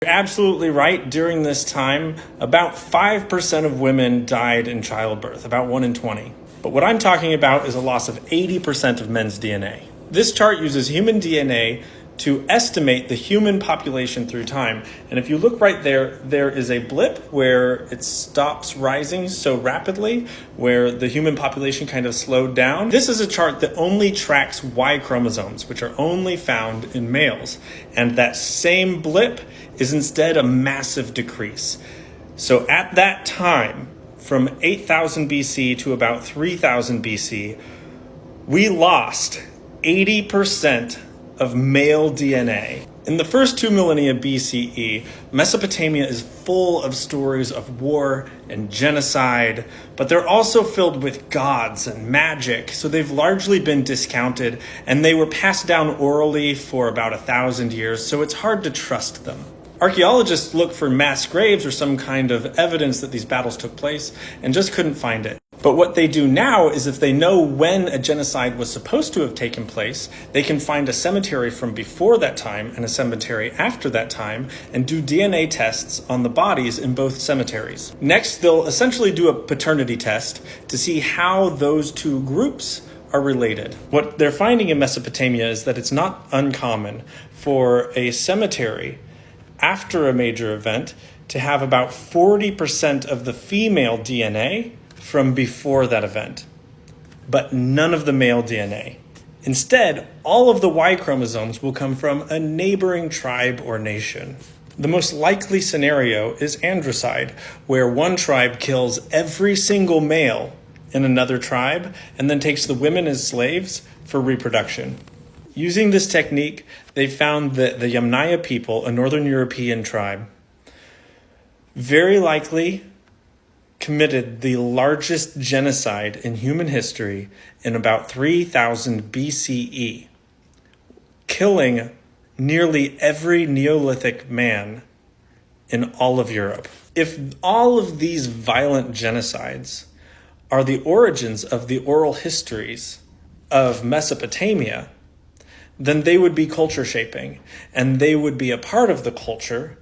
You're absolutely right. During this time, about 5% of women died in childbirth, about 1 in 20. But what I'm talking about is a loss of 80% of men's DNA. This chart uses human DNA to estimate the human population through time. And if you look right there, there is a blip where it stops rising so rapidly, where the human population kind of slowed down. This is a chart that only tracks Y chromosomes, which are only found in males. And that same blip is instead a massive decrease. So at that time, from 8,000 BC to about 3,000 BC, we lost 80% of male DNA. In the first 2 millennia BCE, Mesopotamia is full of stories of war and genocide, but they're also filled with gods and magic, so they've largely been discounted, and they were passed down orally for about 1,000 years, so it's hard to trust them. Archaeologists look for mass graves or some kind of evidence that these battles took place and just couldn't find it. But what they do now is if they know when a genocide was supposed to have taken place, they can find a cemetery from before that time and a cemetery after that time and do DNA tests on the bodies in both cemeteries. Next, they'll essentially do a paternity test to see how those two groups are related. What they're finding in Mesopotamia is that it's not uncommon for a cemetery after a major event to have about 40% of the female DNA from before that event, but none of the male DNA. Instead, all of the Y chromosomes will come from a neighboring tribe or nation. The most likely scenario is androcide, where one tribe kills every single male in another tribe and then takes the women as slaves for reproduction. Using this technique, they found that the Yamnaya people, a Northern European tribe, very likely committed the largest genocide in human history in about 3000 BCE, killing nearly every Neolithic man in all of Europe. If all of these violent genocides are the origins of the oral histories of Mesopotamia, then they would be culture shaping, and they would be a part of the culture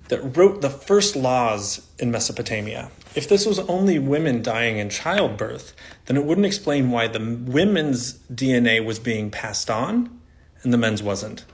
that wrote the first laws in Mesopotamia. If this was only women dying in childbirth, then it wouldn't explain why the women's DNA was being passed on and the men's wasn't.